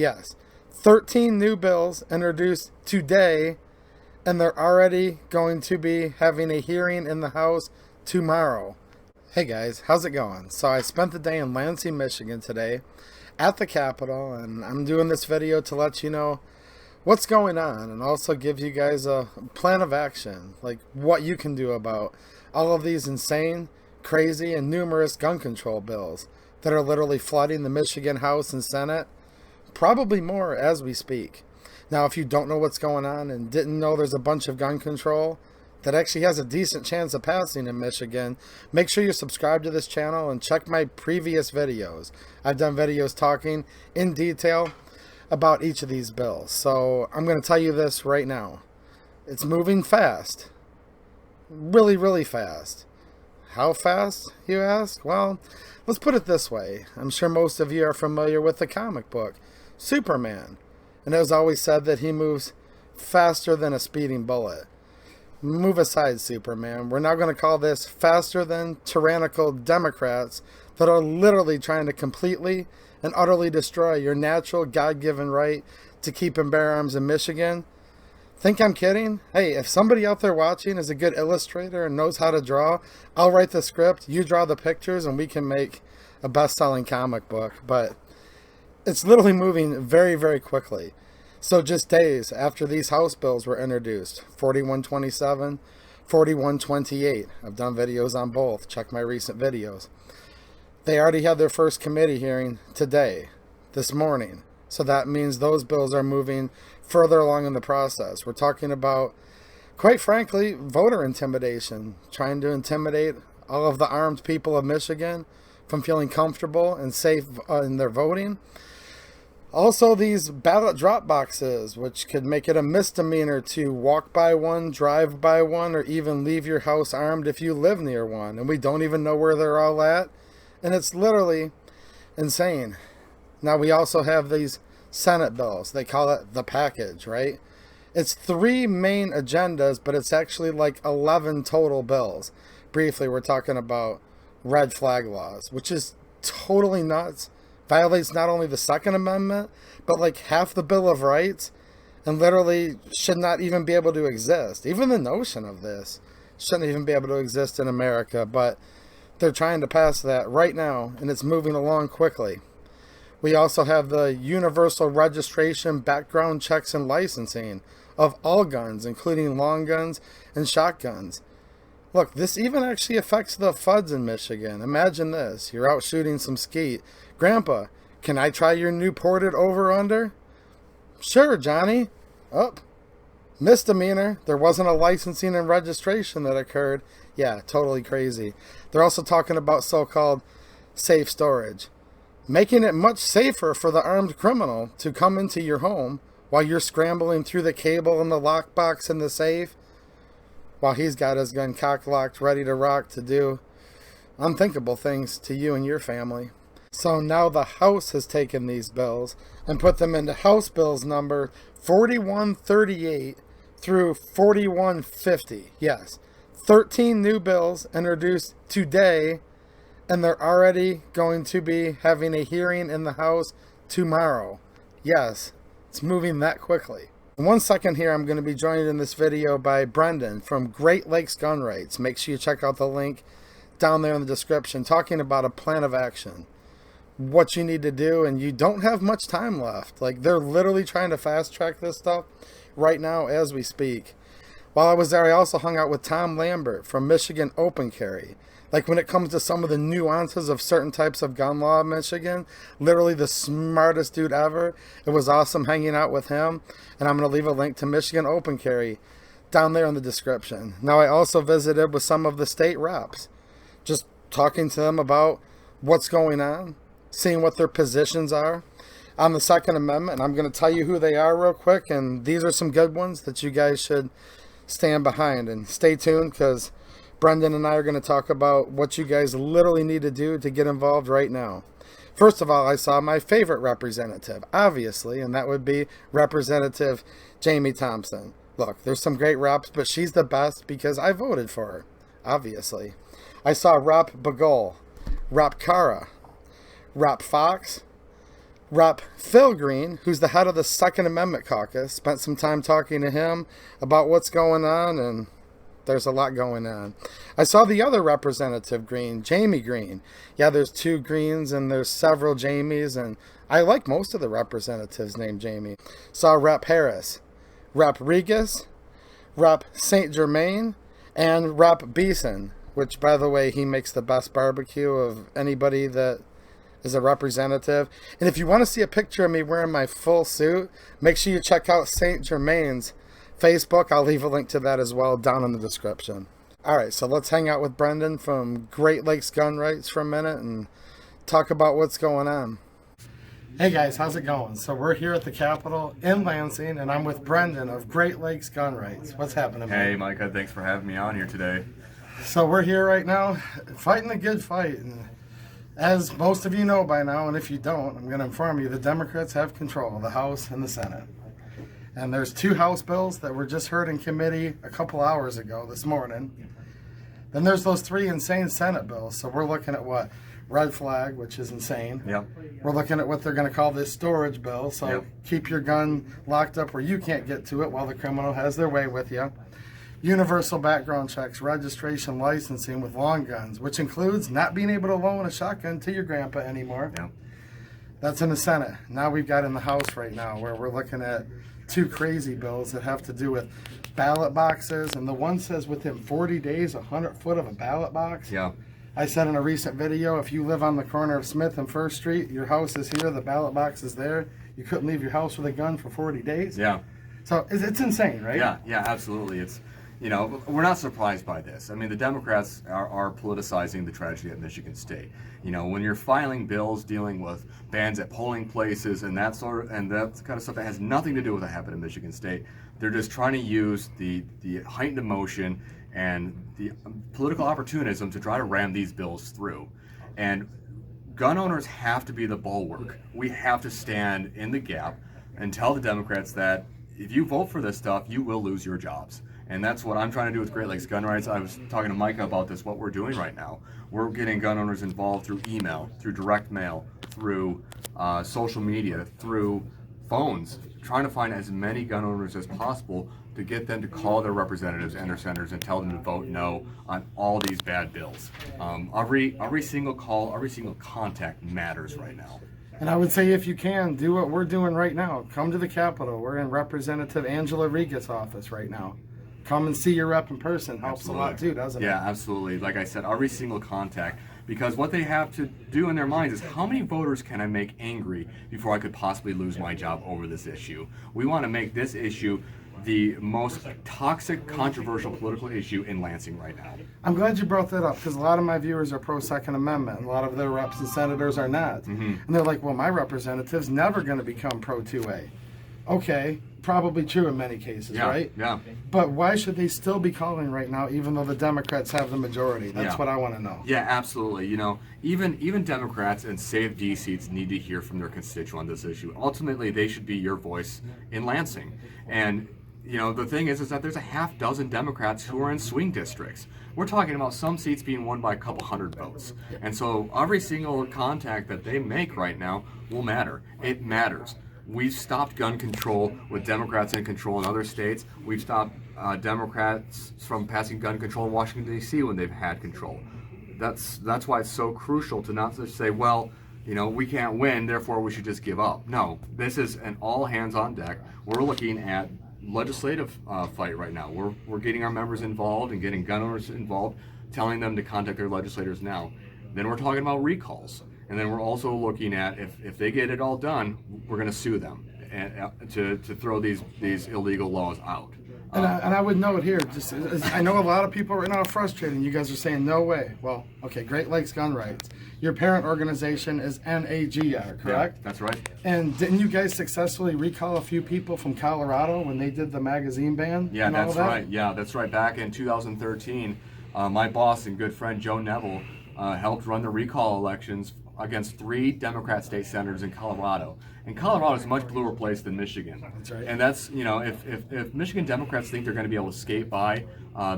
Yes, 13 new bills introduced today, and they're already going to be having a hearing in the House tomorrow. Hey guys, how's it going? So I spent the day in Lansing, Michigan today at the Capitol, and I'm doing this video to let you know what's going on and also give you guys a plan of action, like what you can do about all of these insane, crazy, and numerous gun control bills that are literally flooding the Michigan House and Senate, probably more as we speak. Now, if you don't know what's going on and didn't know there's a bunch of gun control that actually has a decent chance of passing in Michigan, make sure you subscribe to this channel and check my previous videos. I've done videos talking in detail about each of these bills. So I'm going to tell you this right now. It's moving fast. Really, really fast. How fast, you ask? Well, let's put it this way. I'm sure most of you are familiar with the comic book, Superman. And it was always said that he moves faster than a speeding bullet. Move aside, Superman. We're now going to call this faster than tyrannical Democrats that are literally trying to completely and utterly destroy your natural God-given right to keep and bear arms in Michigan. Think I'm kidding? Hey, if somebody out there watching is a good illustrator and knows how to draw, I'll write the script, you draw the pictures, and we can make a best-selling comic book. But it's literally moving very, very quickly. So just days after these House bills were introduced, 4127, 4128. I've done videos on both. Check my recent videos. They already had their first committee hearing today, this morning. So that means those bills are moving further along in the process. We're talking about, quite frankly, voter intimidation, trying to intimidate all of the armed people of Michigan from feeling comfortable and safe in their voting. Also, these ballot drop boxes, which could make it a misdemeanor to walk by one, drive by one, or even leave your house armed if you live near one. And we don't even know where they're all at. And it's literally insane. Now, we also have these Senate bills. They call it the package, right? It's 3 main agendas, but it's actually like 11 total bills. Briefly, we're talking about red flag laws, which is totally nuts. Violates not only the Second Amendment, but like half the Bill of Rights, and literally should not even be able to exist. Even the notion of this shouldn't even be able to exist in America, but they're trying to pass that right now, and it's moving along quickly. We also have the universal registration, background checks, and licensing of all guns, including long guns and shotguns. Look, this even actually affects the FUDs in Michigan. Imagine this. You're out shooting some skeet. Grandpa, can I try your new ported over-under? Sure, Johnny. Oh, misdemeanor. There wasn't a licensing and registration that occurred. Yeah, totally crazy. They're also talking about so-called safe storage, making it much safer for the armed criminal to come into your home while you're scrambling through the cable and the lockbox and the safe, while he's got his gun cock-locked, ready to rock to do unthinkable things to you and your family. So now the House has taken these bills and put them into House Bills number 4138 through 4150. Yes, 13 new bills introduced today, and they're already going to be having a hearing in the House tomorrow. Yes, it's moving that quickly. In 1 second here, I'm going to be joined in this video by Brendan from Great Lakes Gun Rights. Make sure you check out the link down there in the description, talking about a plan of action, what you need to do, and you don't have much time left. Like, they're literally trying to fast track this stuff right now as we speak. While I was there, I also hung out with Tom Lambert from Michigan Open Carry. Like, when it comes to some of the nuances of certain types of gun law in Michigan, literally the smartest dude ever. It was awesome hanging out with him. And I'm going to leave a link to Michigan Open Carry down there in the description. Now, I also visited with some of the state reps, just talking to them about what's going on, seeing what their positions are on the Second Amendment. And I'm going to tell you who they are real quick. And these are some good ones that you guys should stand behind. And stay tuned, because Brendan and I are going to talk about what you guys literally need to do to get involved right now. First of all, I saw my favorite representative, obviously, and that would be Representative Jamie Thompson. Look, there's some great reps, but she's the best because I voted for her, obviously. I saw Rep Bagol, Rep Cara, Rep Fox, Rep. Phil Green, who's the head of the Second Amendment Caucus, spent some time talking to him about what's going on, and there's a lot going on. I saw the other Representative Green, Jamie Green. Yeah, there's 2 Greens and there's several Jamies, and I like most of the representatives named Jamie. Saw Rep. Harris, Rep. Regas, Rep. St. Germain, and Rep. Beeson, which, by the way, he makes the best barbecue of anybody that is a representative. And if you want to see a picture of me wearing my full suit, make sure you check out St. Germain's Facebook. I'll leave a link to that as well down in the description. All right, so let's hang out with Brendan from Great Lakes Gun Rights for a minute and talk about what's going on. Hey guys, how's it going? So we're here at the Capitol in Lansing, and I'm with Brendan of Great Lakes Gun Rights. What's happening, man? Hey Micah, thanks for having me on here today. So we're here right now fighting a good fight, and as most of you know by now, and if you don't, I'm going to inform you, the Democrats have control of the House and the Senate. And there's 2 House bills that were just heard in committee a couple hours ago this morning. Then there's those 3 insane Senate bills. So we're looking at what? Red flag, which is insane. Yep. We're looking at what they're going to call this storage bill. So Yep. Keep your gun locked up where you can't get to it while the criminal has their way with you. Universal background checks, registration, licensing with long guns, which includes not being able to loan a shotgun to your grandpa anymore. Yep. That's in the Senate. Now we've got in the House right now where we're looking at 2 crazy bills that have to do with ballot boxes. And the one says within 40 days, 100 foot of a ballot box. Yeah. I said in a recent video, if you live on the corner of Smith and First Street, your house is here, the ballot box is there. You couldn't leave your house with a gun for 40 days. Yeah. So it's insane, right? Yeah, absolutely. It's, we're not surprised by this. I mean, the Democrats are politicizing the tragedy at Michigan State. When you're filing bills dealing with bans at polling places and that kind of stuff that has nothing to do with what happened in Michigan State, they're just trying to use the heightened emotion and the political opportunism to try to ram these bills through. And gun owners have to be the bulwark. We have to stand in the gap and tell the Democrats that if you vote for this stuff, you will lose your jobs. And that's what I'm trying to do with Great Lakes Gun Rights. I was talking to Micah about this, what we're doing right now. We're getting gun owners involved through email, through direct mail, through social media, through phones, trying to find as many gun owners as possible to get them to call their representatives and their senators and tell them to vote no on all these bad bills. Every single call, every single contact matters right now. And I would say if you can, do what we're doing right now. Come to the Capitol. We're in Representative Angela Regas' office right now. Come and see your rep in person. Helps a lot too, doesn't it? Yeah, absolutely. Like I said, every single contact. Because what they have to do in their minds is how many voters can I make angry before I could possibly lose my job over this issue? We want to make this issue the most toxic, controversial political issue in Lansing right now. I'm glad you brought that up because a lot of my viewers are pro-Second Amendment and a lot of their reps and senators are not. Mm-hmm. And they're like, well, my representative's never going to become pro-2A. Okay, probably true in many cases, right? Yeah. But why should they still be calling right now even though the Democrats have the majority? That's what I want to know. Yeah, absolutely. Even Democrats and Save D seats need to hear from their constituents on this issue. Ultimately, they should be your voice in Lansing. And the thing is that there's a half dozen Democrats who are in swing districts. We're talking about some seats being won by a couple hundred votes. And so every single contact that they make right now will matter. It matters. We've stopped gun control with Democrats in control in other states. We've stopped Democrats from passing gun control in Washington, D.C. when they've had control. That's why it's so crucial to not just say, well, we can't win, therefore we should just give up. No, this is an all hands on deck. We're looking at legislative fight right now. We're getting our members involved and getting gun owners involved, telling them to contact their legislators now. Then we're talking about recalls. And then we're also looking at if they get it all done, we're going to sue them and to throw these illegal laws out. And I would note here, just I know a lot of people right now are frustrated. And you guys are saying no way. Well, okay, Great Lakes Gun Rights. Your parent organization is NAGR, correct? Yeah, that's right. And didn't you guys successfully recall a few people from Colorado when they did the magazine ban? Yeah, that's right. Yeah, that's right. Back in 2013, my boss and good friend Joe Neville helped run the recall elections against 3 Democrat state senators in Colorado. And Colorado is a much bluer place than Michigan. That's right. And that's, if Michigan Democrats think they're going to be able to skate by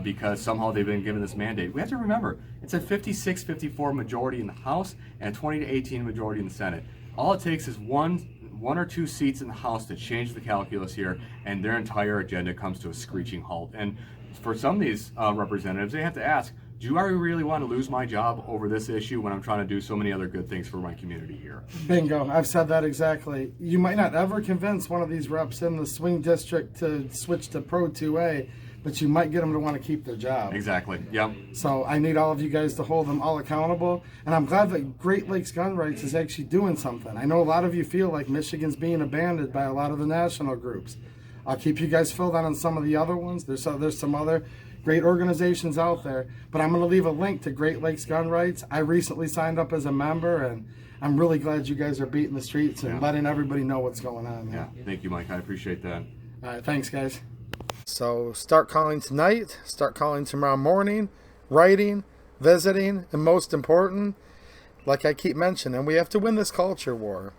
because somehow they've been given this mandate, we have to remember, it's a 56-54 majority in the House and a 20-18 majority in the Senate. All it takes is one or two seats in the House to change the calculus here, and their entire agenda comes to a screeching halt. And for some of these representatives, they have to ask, do I really want to lose my job over this issue when I'm trying to do so many other good things for my community here? Bingo. I've said that exactly. You might not ever convince one of these reps in the swing district to switch to Pro 2A, but you might get them to want to keep their job. Exactly. Yep. So I need all of you guys to hold them all accountable. And I'm glad that Great Lakes Gun Rights is actually doing something. I know a lot of you feel like Michigan's being abandoned by a lot of the national groups. I'll keep you guys filled on some of the other ones. There's some other great organizations out there. But I'm going to leave a link to Great Lakes Gun Rights. I recently signed up as a member, and I'm really glad you guys are beating the streets and letting everybody know what's going on. Yeah. Thank you, Mike. I appreciate that. All right. Thanks, guys. So start calling tonight, start calling tomorrow morning, writing, visiting, and most important, like I keep mentioning, we have to win this culture war.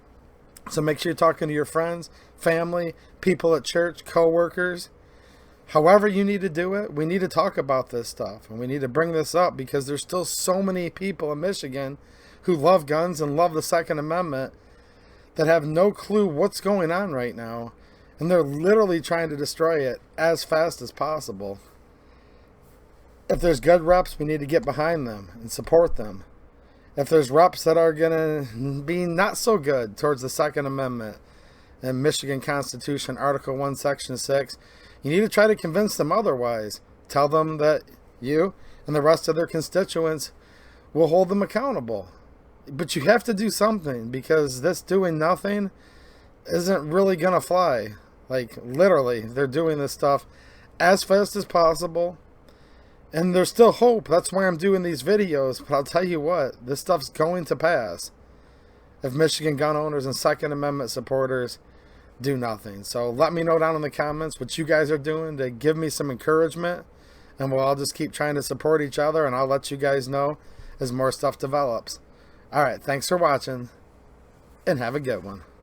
So make sure you're talking to your friends, family, people at church, co-workers. However you need to do it, we need to talk about this stuff. And we need to bring this up because there's still so many people in Michigan who love guns and love the Second Amendment that have no clue what's going on right now. And they're literally trying to destroy it as fast as possible. If there's good reps, we need to get behind them and support them. If there's reps that are going to be not so good towards the Second Amendment and Michigan Constitution, Article 1, Section 6, you need to try to convince them otherwise. Tell them that you and the rest of their constituents will hold them accountable. But you have to do something, because this doing nothing isn't really going to fly. Like, literally, they're doing this stuff as fast as possible. And there's still hope. That's why I'm doing these videos. But I'll tell you what, this stuff's going to pass if Michigan gun owners and Second Amendment supporters do nothing. So let me know down in the comments what you guys are doing to give me some encouragement. And we'll all just keep trying to support each other. And I'll let you guys know as more stuff develops. All right, thanks for watching. And have a good one.